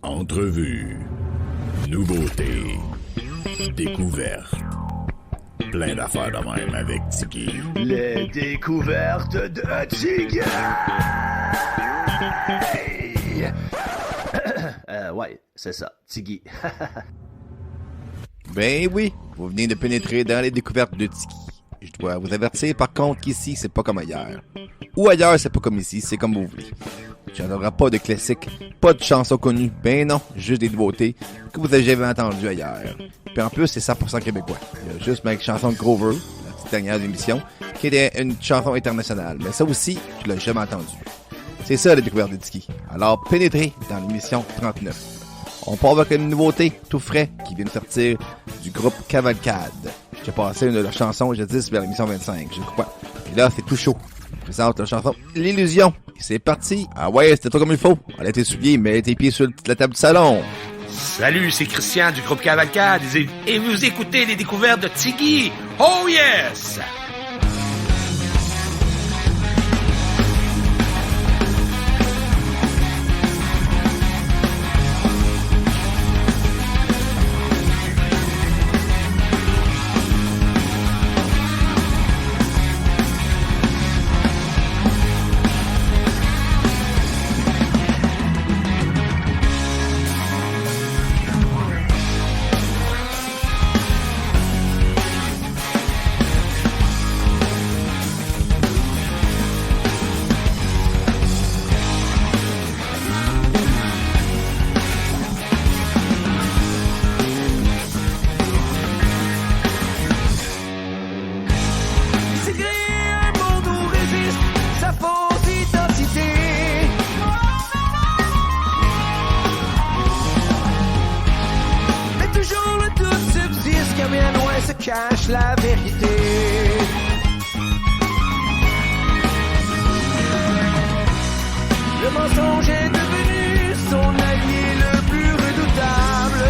Entrevue, nouveautés, découvertes. Plein d'affaires de même avec Tiggy. Les découvertes de Tiggy! Ouais, c'est ça, Tiggy. Ben oui, vous venez de pénétrer dans les découvertes de Tiggy. Je dois vous avertir par contre qu'ici, c'est pas comme ailleurs. Ou ailleurs, c'est pas comme ici, c'est comme vous voulez. Tu n'auras pas de classiques, pas de chansons connues, ben non, juste des nouveautés que vous avez jamais entendues ailleurs. Puis en plus, c'est 100% québécois. Il y a juste ma chanson de Grover, la petite dernière émission, qui était une chanson internationale. Mais ça aussi, tu l'as jamais entendu. C'est ça les découvertes de Tiggy. Alors pénétrez dans l'émission 39. On part avec une nouveauté tout frais qui vient de sortir du groupe Cavalcade. J'ai passé une de leurs chansons jadis vers l'émission 25, je crois. Et là, c'est tout chaud. Je présente la chanson L'Illusion. Et c'est parti. Ah ouais, c'était toi comme il faut. Allez tes souliers, mets tes pieds sur la table du salon. Salut, c'est Christian du groupe Cavalcade et vous écoutez les découvertes de Tiggy. Oh yes! Cache la vérité. Le mensonge est devenu son allié le plus redoutable.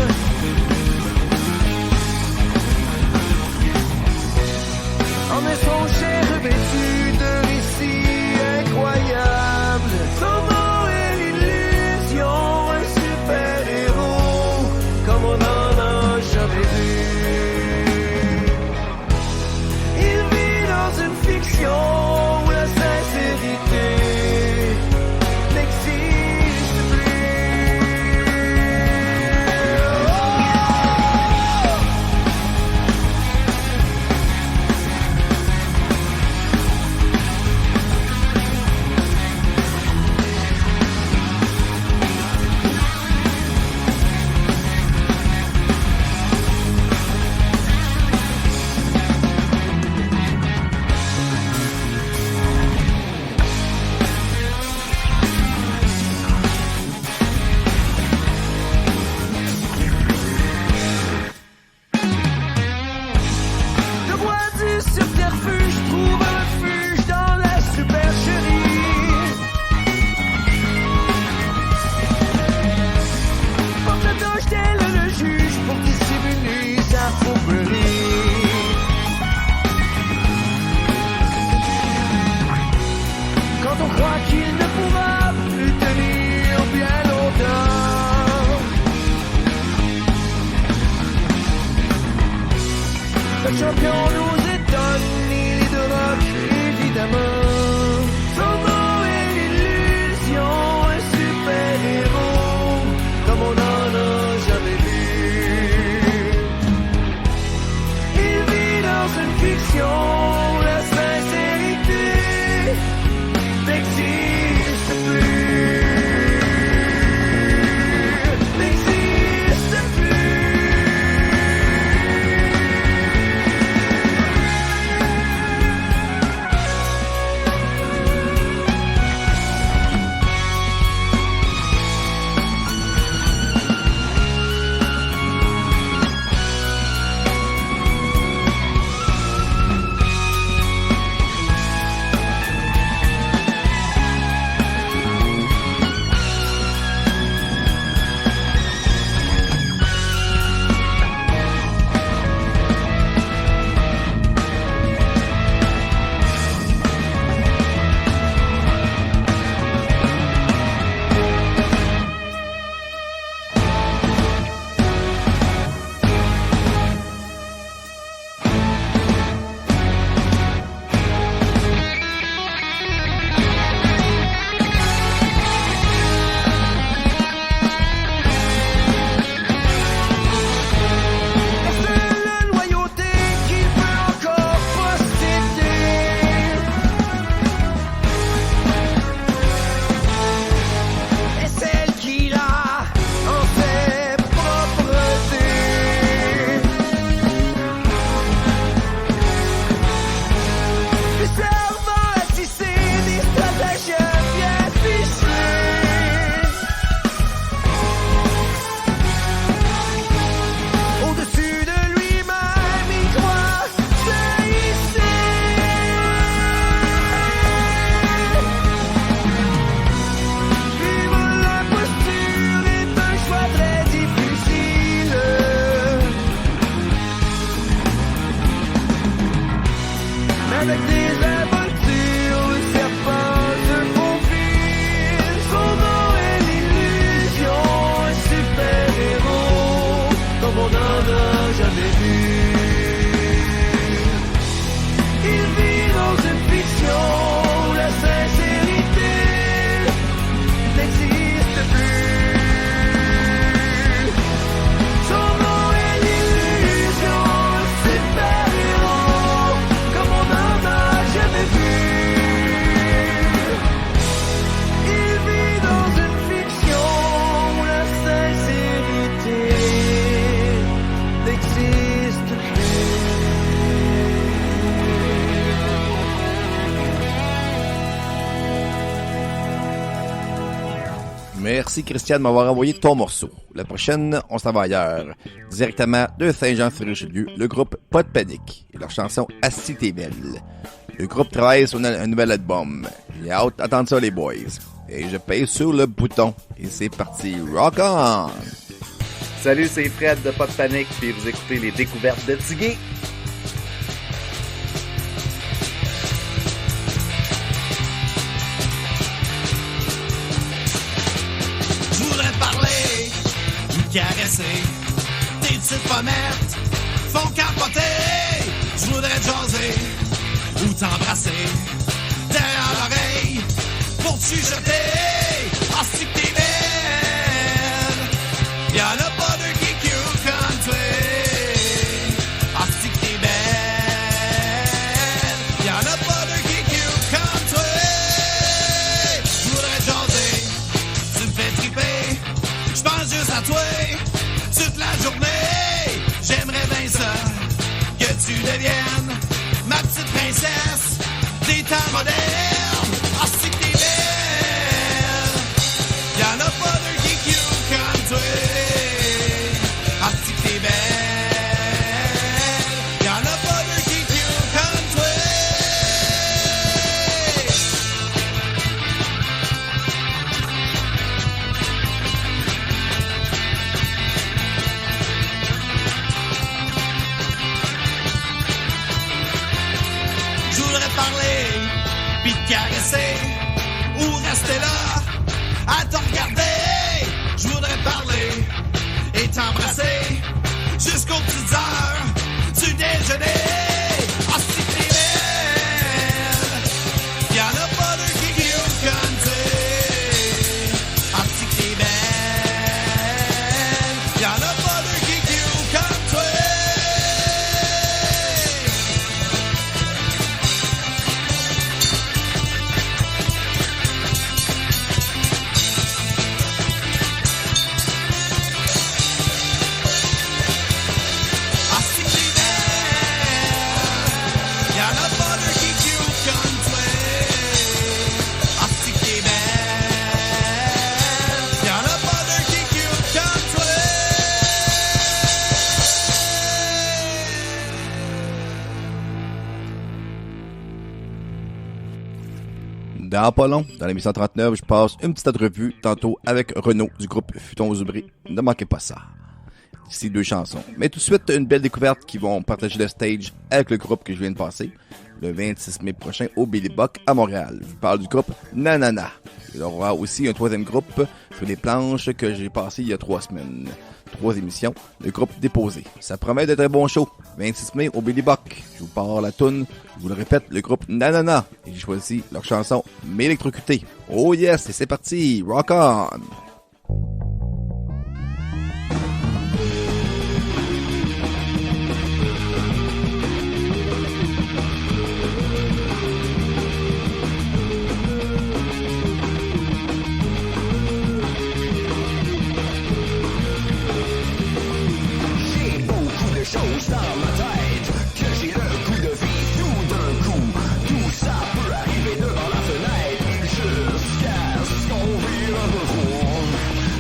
En est son cher revêtu de récits incroyables. Son nom est l'illusion, un super-héros comme on n'en a jamais vu. Où la sincérité n'existe Merci Christian de m'avoir envoyé ton morceau. La prochaine, on s'en va ailleurs. Directement de Saint-Jean-sur-Richelieu, le groupe Pas de Panique et leur chanson Asti t'es belle. Le groupe travaille sur un nouvel album. J'ai hâte d'attendre ça les boys. Et je pèse sur le bouton. Et c'est parti, rock on! Salut, c'est Fred de Pas de Panique, puis vous écoutez les découvertes de Tiggy. Je voudrais te parler, me caresser, tes petites pommettes font capoter. Je voudrais te jaser ou t'embrasser derrière l'oreille pour te chuchoter. Ah, si que t'es belle, y'en a pas de qui cute comme toi. Ah, si que t'es belle, y'en a pas de qui cute comme toi. Je voudrais te jaser, tu me fais triper, je pense juste à toi toute la journée. J'aimerais bien ça, que tu deviennes ma petite princesse des temps modernes. Ah, si que t'es belle, y'en a pas de qui cute comme toi. Ah, si que t'es belle, y'en a pas de qui cute comme toi. Je voudrais te parler, puis te caresser, ou rester là, à te regarder. Je voudrais te parler, et t'embrasser, jusqu'aux petites heures du déjeuner. Ah, si t'es belle, y'en a pas de qui cute comme toi. Ah, si t'es belle, y'en a pas de qui cute comme toi. Ah, si t'es belle, y'en a pas de qui cute comme toi. Ah, si t'es belle, y'en a pas de qui cute comme toi. Dans pas long, dans l'émission 39, je passe une petite entrevue tantôt avec Renaud du groupe Futon Zubré. Ne manquez pas ça. D'ici 2 chansons. Mais tout de suite, une belle découverte qui vont partager le stage avec le groupe que je viens de passer le 26 mai prochain au Billy Buck à Montréal. Je vous parle du groupe Nanana. Il y aura aussi un 3e groupe sur les planches que j'ai passé il y a 3 semaines. 3 émissions, le groupe Déposé. Ça promet d'être un bon show. 26 mai au Billy Buck. Je vous parle la toune. Je vous le répète, le groupe Nanana. Et j'ai choisi leur chanson M'électrocuter. Oh yes, et c'est parti. Rock on! J'ai beaucoup de choses dans ma tête que j'ai le goût de vivre tout d'un coup. Tout ça peut arriver devant la fenêtre jusqu'à ce qu'on vire un rond.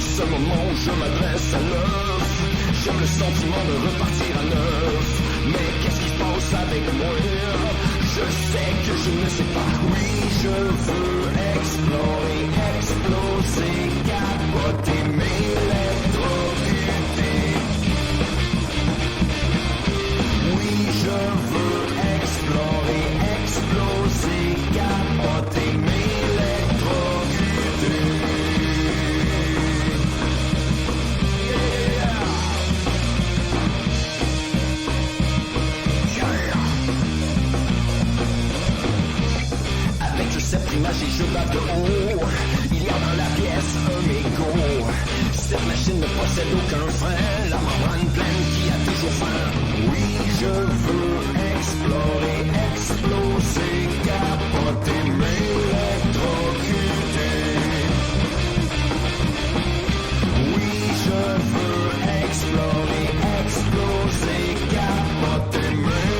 Ce moment où je m'adresse à l'œuf, j'aime le sentiment de repartir à neuf. Mais qu'est-ce qui se passe avec moi? Je sais que je ne sais pas. Oui, je veux explorer, exploser, capoter, m'électrocuter. Oui, je veux explorer, exploser, capoter, m'électrocuter. Avec cette image et je bave de haut, il y a dans la pièce un mégot. Cette machine ne possède aucun frein, la membrane pleine qui a toujours faim. Oui, je veux explorer, exploser, capoter, m'électrocuter. Oui, je veux explorer, exploser, capoter, m'électrocuter.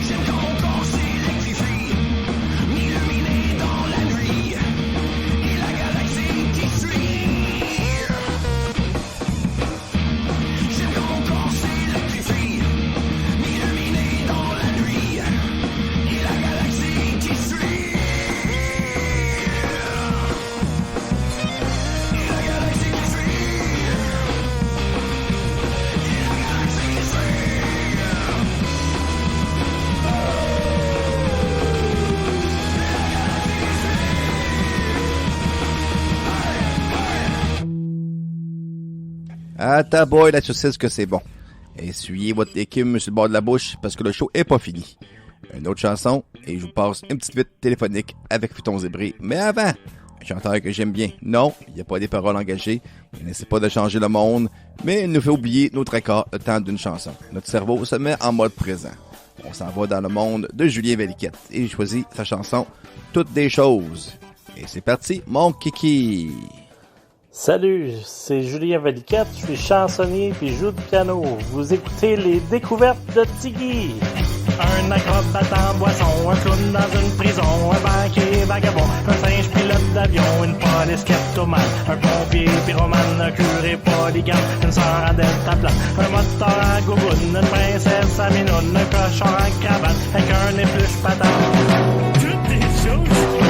J'aime quand mon corps s'électrifie. Ah, ta boy, la saucisse que c'est bon. Essuyez votre écume sur le bord de la bouche parce que le show est pas fini. Une autre chanson, et je vous passe une petite vite téléphonique avec Futon Zébré. Mais avant, un chanteur que j'aime bien. Non, il n'y a pas des paroles engagées. Il n'essaie pas de changer le monde, mais il nous fait oublier notre accord le temps d'une chanson. Notre cerveau se met en mode présent. On s'en va dans le monde de Julien Valiquette et j'ai choisi sa chanson Toutes des choses. Et c'est parti, mon kiki! Salut, c'est Julien Valiquette, je suis chansonnier puis je joue du piano. Vous écoutez les découvertes de Tiggy. Un acrobate en boisson, un clown dans une prison, un banquier vagabond, un singe pilote d'avion, une police kleptomane, un pompier pyromane, un curé polygame, une sœur en deltaplane, un moteur en gougoune, une princesse à minoune, un cochon en cravate, avec un épluche patate. Toutes des choses qui matchent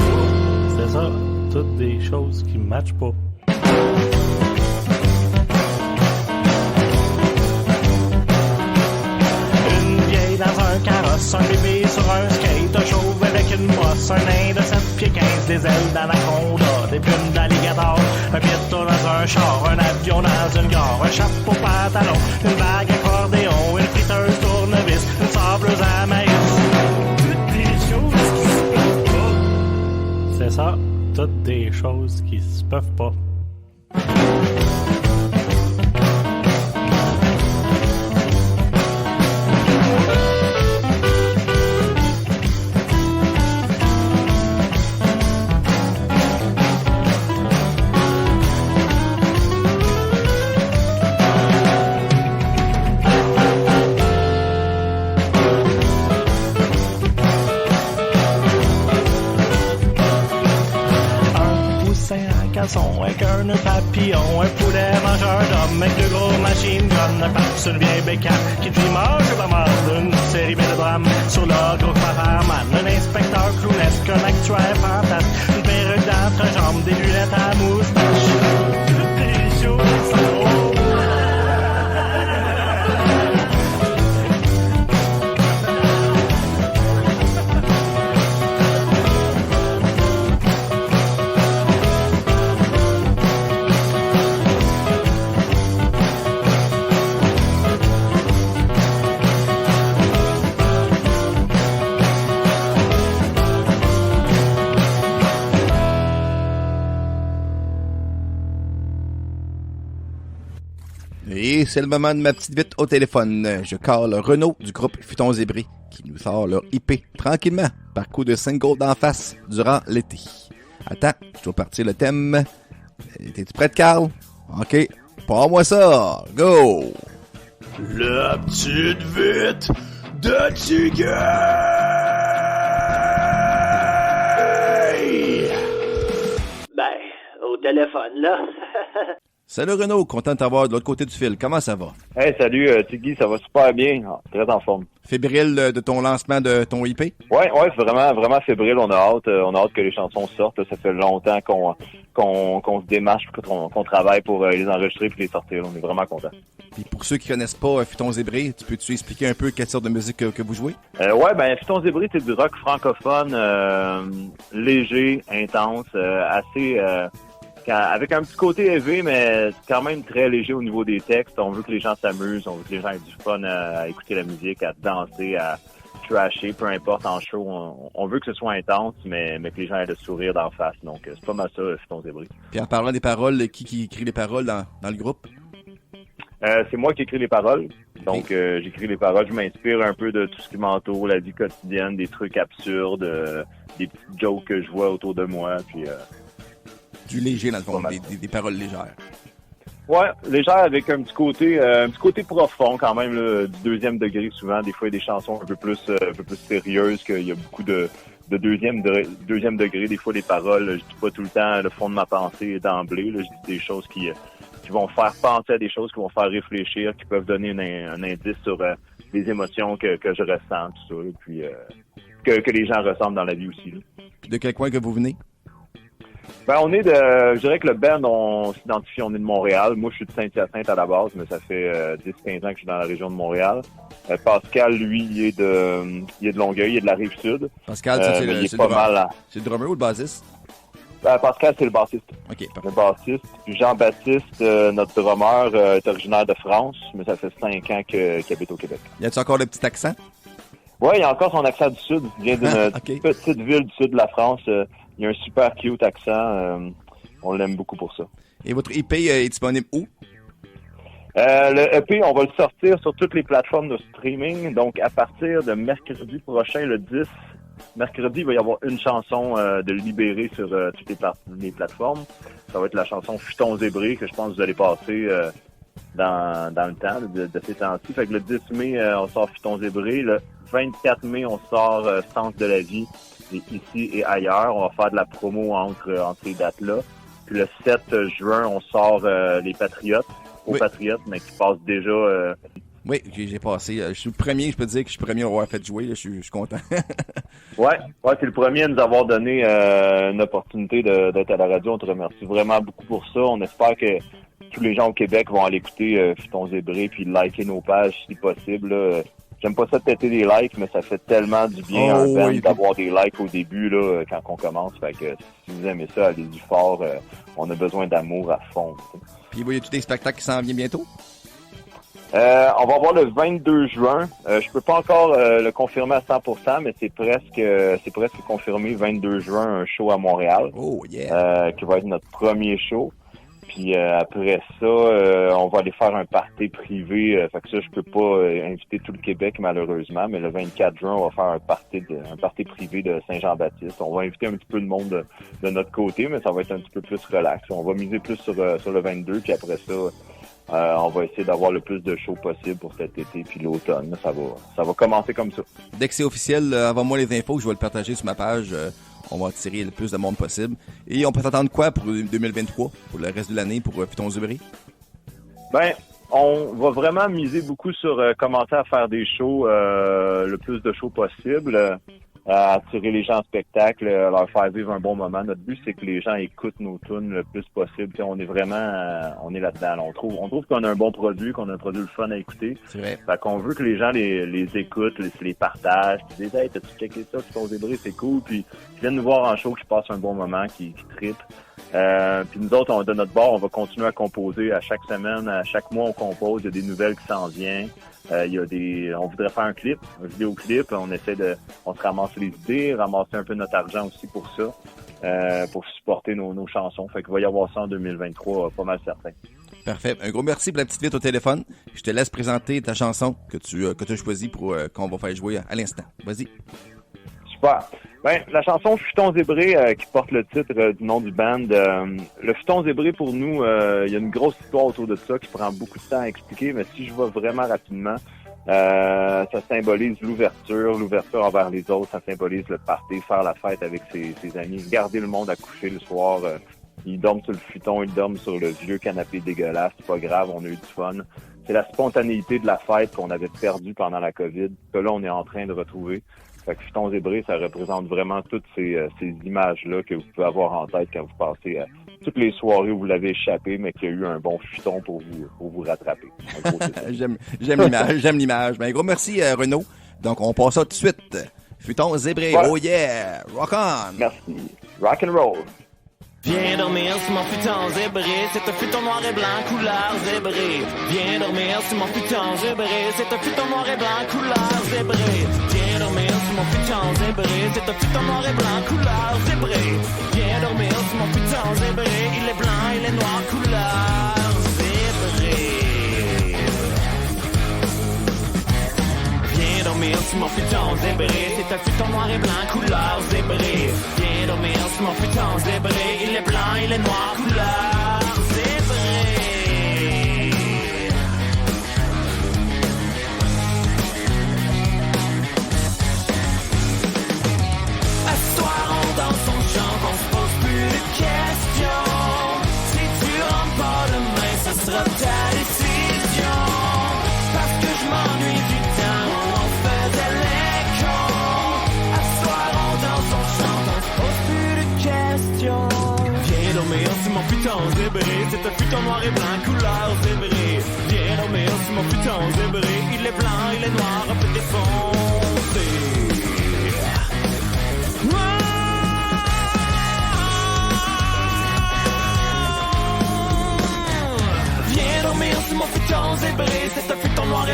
pas. C'est ça, toutes des choses qui matchent pas. Dans un carrosse, un bébé sur un skate, un chauve avec une bosse, un nain de 7 pieds 15, des ailes d'anaconda, des plumes d'alligator, un piéton dans un char, un avion dans une gare, un chapeau pantalon, une bague accordéon, une friteuse tournevis, une sableuse à maïs. Toutes des choses qui se peuvent pas. C'est ça, toutes des choses qui se peuvent pas. Avec un nœud papillon, un poulet mangeur d'homme, avec de gros machine gun, un pape sur une vieille bécane, qui dit mange pas mal d'une série mélodrame, sur le gros Paparman, un inspecteur clownesque, un actuaire fantasque, une perruque d'entrejambe, des lunettes à moustache. Toutes les choses sont Et c'est le moment de ma petite vite au téléphone. Je cale Renaud du groupe Futon Zébré qui nous sort leur IP tranquillement par coup de single d'en face durant l'été. Attends, je dois partir le thème. T'es-tu prête, Carl? Ok, pars-moi ça. Go! La petite vite de Tiggy! Ben, au téléphone, là. Salut Renaud, content de t'avoir de l'autre côté du fil. Comment ça va? Hey, salut Tiggy, ça va super bien. Très en forme. Fébrile de ton lancement de ton IP? Ouais, vraiment fébrile. On a hâte que les chansons sortent. Ça fait longtemps qu'on se démarche, qu'on travaille pour les enregistrer puis les sortir. On est vraiment contents. Puis pour ceux qui connaissent pas Futon Zébré, tu peux-tu expliquer un peu quelle sorte de musique que vous jouez? Ouais, ben Futon Zébré, c'est du rock francophone, léger, intense, assez... avec un petit côté élevé, mais quand même très léger au niveau des textes. On veut que les gens s'amusent, on veut que les gens aient du fun à écouter la musique, à danser, à trasher, peu importe en show. On veut que ce soit intense, mais que les gens aient le sourire d'en face. Donc, c'est pas mal ça, Futon Zébré. Puis en parlant des paroles, qui écrit les paroles dans le groupe? C'est moi qui écris les paroles. Donc, j'écris les paroles. Je m'inspire un peu de tout ce qui m'entoure, la vie quotidienne, des trucs absurdes, des petites jokes que je vois autour de moi, puis... Du léger, dans le fond, des paroles légères. Ouais, légère avec un petit côté profond quand même, là, du deuxième degré souvent. Des fois, il y a des chansons un peu plus sérieuses, qu'il y a beaucoup de deuxième degré. Des fois, des paroles, je dis pas tout le temps le fond de ma pensée d'emblée. Là, je dis des choses qui vont faire penser à des choses, qui vont faire réfléchir, qui peuvent donner un indice sur les émotions que je ressens, tout ça. Là, puis que les gens ressentent dans la vie aussi. Là. Puis de quel coin que vous venez? Ben, je dirais que le band, on s'identifie, on est de Montréal. Moi, je suis de Saint-Hyacinthe à la base, mais ça fait 10-15 ans que je suis dans la région de Montréal. Pascal, lui, il est de Longueuil, il est de la Rive-Sud. Pascal, c'est le drummer ou le bassiste? Pascal, c'est le bassiste. OK, parfait. Le bassiste. Puis Jean-Baptiste, notre drummer, est originaire de France, mais ça fait 5 ans qu'il habite au Québec. Y a-tu encore le petit accent? Ouais, il a encore son accent du sud. Il vient d'une OK. petite ville du sud de la France. Il a un super cute accent. On l'aime beaucoup pour ça. Et votre EP est disponible où? Le EP, on va le sortir sur toutes les plateformes de streaming. Donc, à partir de mercredi prochain, le 10, mercredi, il va y avoir une chanson de libérée sur toutes les plateformes. Ça va être la chanson Futon Zébré, que je pense que vous allez passer dans le temps de ces temps-ci. Fait que le 10 mai, on sort Futon Zébré. Le 24 mai, on sort Sens de la vie, et ici et ailleurs. On va faire de la promo entre ces dates-là. Puis le 7 juin, on sort Les Patriotes, aux Patriotes, mais qui passent déjà... Oui, j'ai passé. Je suis le premier, je peux dire que je suis le premier à avoir fait jouer. Là, je suis content. Ouais, c'est le premier à nous avoir donné une opportunité d'être à la radio. On te remercie vraiment beaucoup pour ça. On espère que tous les gens au Québec vont aller écouter Futon Zébré puis liker nos pages si possible. Là. J'aime pas ça de têter des likes, mais ça fait tellement du bien à un band d'avoir des likes au début là, quand on commence. Fait que si vous aimez ça, allez-y fort. On a besoin d'amour à fond. Puis il y a tous les spectacles qui s'en viennent bientôt? On va avoir le 22 juin. Je peux pas encore le confirmer à 100%, mais c'est presque confirmé. 22 juin, un show à Montréal. Oh yeah! Qui va être notre premier show. Puis après ça, on va aller faire un party privé. Fait que ça, je peux pas inviter tout le Québec malheureusement, mais le 24 juin, on va faire un party privé de Saint-Jean-Baptiste. On va inviter un petit peu de monde de notre côté, mais ça va être un petit peu plus relax. On va miser plus sur le 22, puis après ça, on va essayer d'avoir le plus de shows possible pour cet été puis l'automne. Ça va commencer comme ça. Dès que c'est officiel, envoie-moi les infos, je vais le partager sur ma page. On va attirer le plus de monde possible. Et on peut s'attendre quoi pour 2023, pour le reste de l'année, pour Futon Zébré? Ben, on va vraiment miser beaucoup sur commencer à faire des shows, le plus de shows possible, attirer les gens en spectacle, leur faire vivre un bon moment. Notre but, c'est que les gens écoutent nos tunes le plus possible. T'sais, on est vraiment, on est là-dedans. On trouve qu'on a un bon produit, qu'on a un produit le fun à écouter. C'est vrai. Fait qu'on veut que les gens les écoutent, les partagent, qu'ils disent « Hey, t'as-tu checké ça, Futon Zébré, c'est cool », puis qu'ils viennent nous voir en show, qu'ils passent un bon moment, qu'ils trippent. Puis nous autres, de notre bord, on va continuer à composer à chaque semaine, à chaque mois, on compose. Il y a des nouvelles qui s'en viennent. On voudrait faire un vidéoclip. On se ramasse les idées, ramasser un peu notre argent aussi pour ça, pour supporter nos chansons. Fait qu'il va y avoir ça en 2023, pas mal certain. Parfait. Un gros merci pour la petite vite au téléphone. Je te laisse présenter ta chanson que tu as choisie pour qu'on va faire jouer à l'instant. Vas-y. Super. Ben, la chanson Futon Zébré qui porte le titre du nom du band. Le Futon Zébré, pour nous, il y a une grosse histoire autour de ça qui prend beaucoup de temps à expliquer, mais si je vais vraiment rapidement, ça symbolise l'ouverture envers les autres, ça symbolise le party, faire la fête avec ses amis, garder le monde à coucher le soir. Ils dorment sur le futon, ils dorment sur le vieux canapé dégueulasse, c'est pas grave, on a eu du fun. C'est la spontanéité de la fête qu'on avait perdue pendant la COVID, que là on est en train de retrouver. Fait que Futon Zébré, ça représente vraiment toutes ces images-là que vous pouvez avoir en tête quand vous passez à toutes les soirées où vous l'avez échappé, mais qu'il y a eu un bon futon pour vous rattraper. J'aime l'image. Ben, gros merci, Renaud. Donc, on passe ça tout de suite. Futon Zébré, voilà. Oh yeah! Rock on! Merci. Rock and roll. Viens dormir sur mon futon zébré, c'est un futon noir et blanc couleur zébré. Viens dormir sur mon futon zébré, c'est un futon noir et blanc couleur zébré. Viens dormir sur mon futon zébré, c'est un futon noir et blanc couleur zébré. Viens dormir sur mon futon zébré, il est blanc, il est noir couleur zébré. Viens dormir sur mon futon zébré, c'est un futon noir et blanc couleur zébré. Viens dormir sur mon futon zébré, il est blanc, il est noir couleur zébré. À ce soir on danse, on chante, on se pose plus de questions. Si tu rentres pas demain, ce sera ta décision. Parce que je m'ennuie du temps où on faisait les cons. À ce soir on danse, on chante, on se pose plus de questions. Viens dormir sur mon futon zébré, c'est un futon noir et blanc couleur zébré. Viens dormir sur mon futon zébré, il est blanc, il est noir, un peu défoncé.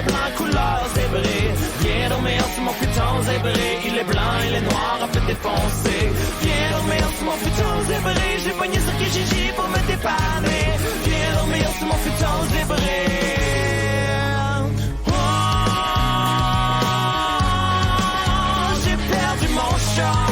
et blanc couleur zébrée. Viens dormir sur mon futon zébré. Il est blanc, il est noir, un peu défoncé. Viens dormir sur mon futon zébré. J'ai pogné sur Kijiji pour me dépanner. Viens dormir sur mon futon zébré. Oh, j'ai perdu mon char.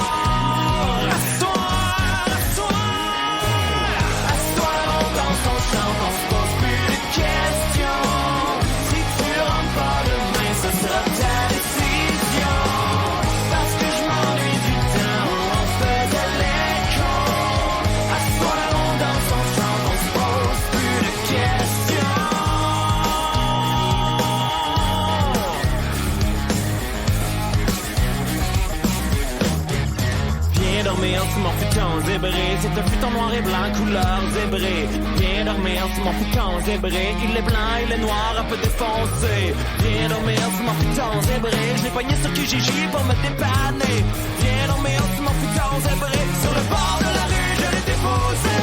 Sur mon futon zébré, c'est un futon noir et blanc couleur zébré. Viens dormir sur mon futon zébré. Il est blanc, il est noir, un peu défoncé. Viens dormir sur mon futon zébré. Je l'ai pogné sur Kijiji pour me dépanner. Viens dormir sur mon futon zébré. Sur le bord de la rue, je l'ai déposé.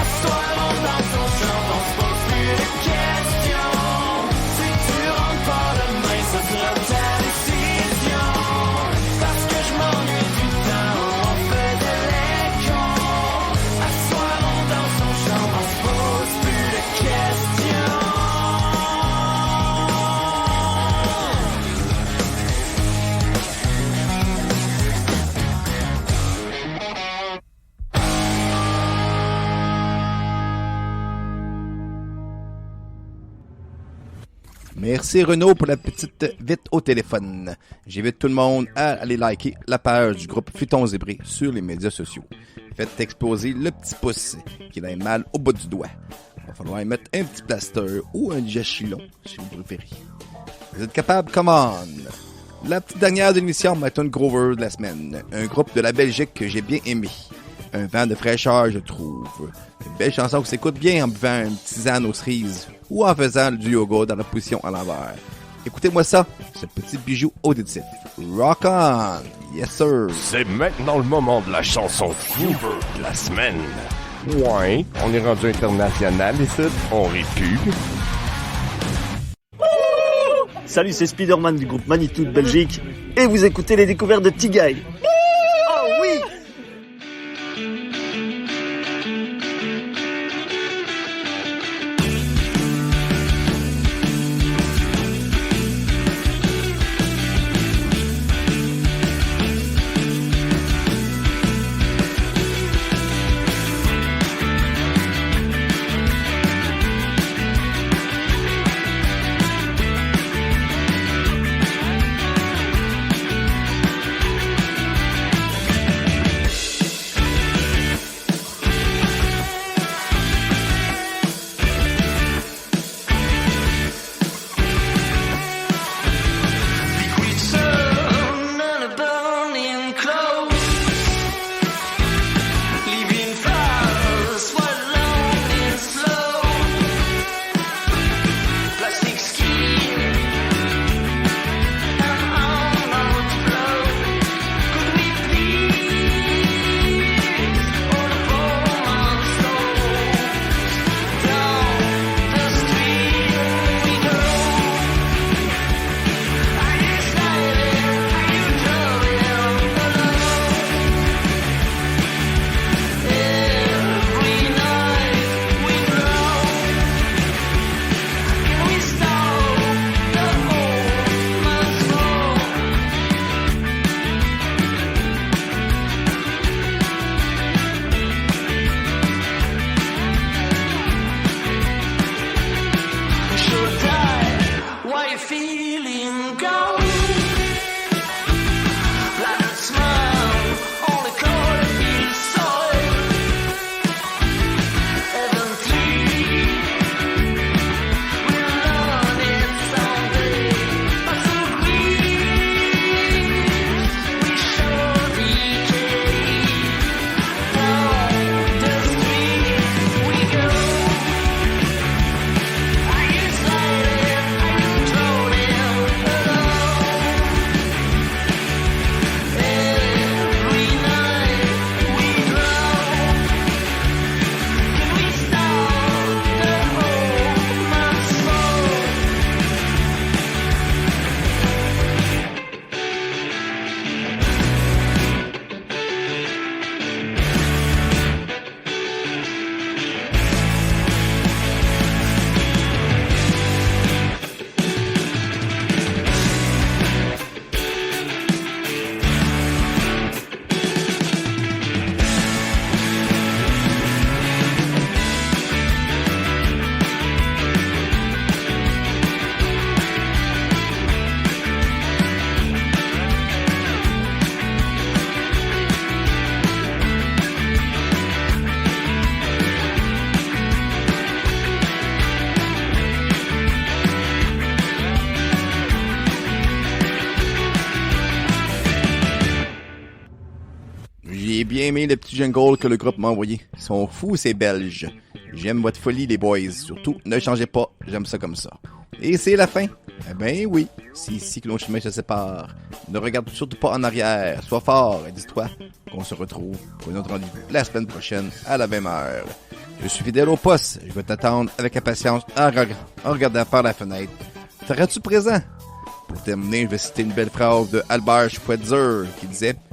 Assoir, on danse, on chante, on se pose plus de questions. Si tu rentres pas demain, ce sera ta décision. Parce que je m'ennuie du temps. Merci Renaud pour la petite vite au téléphone. J'invite tout le monde à aller liker la page du groupe Futon Zébré sur les médias sociaux. Faites exploser le petit pouce qui a mal au bout du doigt. Il va falloir y mettre un petit plaster ou un diachylon si vous préférez. Vous êtes capable? Come on! La petite dernière de l'émission, ma tune Grover de la semaine. Un groupe de la Belgique que j'ai bien aimé. Un vent de fraîcheur, je trouve. Une belle chanson qui s'écoute bien en buvant une tisane aux cerises ou en faisant du yoga dans la position à l'envers. Écoutez-moi ça, ce petit bijou auditif. Rock on! Yes sir! C'est maintenant le moment de la chanson Grover de la semaine. Ouais, on est rendu international ici. On récule. Salut, c'est Spider-Man du groupe Manitou de Belgique. Et vous écoutez les découvertes de Tigay. Oh oui! bien aimé le petit jingle que le groupe m'a envoyé. Ils sont fous, ces Belges. J'aime votre folie, les boys. Surtout, ne changez pas. J'aime ça comme ça. Et c'est la fin. Eh ben oui, c'est ici que nos chemins se séparent. Ne regarde surtout pas en arrière. Sois fort et dis-toi qu'on se retrouve pour une autre rendez-vous la semaine prochaine à la même heure. Je suis fidèle au poste. Je vais t'attendre avec impatience en regardant par la fenêtre. Seras-tu présent? Pour terminer, je vais citer une belle phrase de Albert Schweitzer qui disait «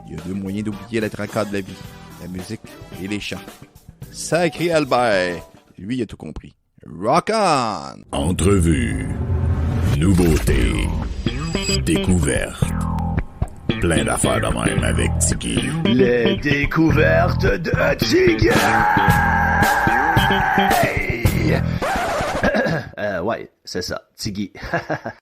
Il y a deux moyens d'oublier les tracas de la vie, la musique et les chants. » Sacré Albert! Lui, il a tout compris. Rock on! Entrevue. Nouveauté. Découverte. Plein d'affaires de même avec Tiggy. Les découvertes de Tiggy! Ouais, c'est ça, Tiggy.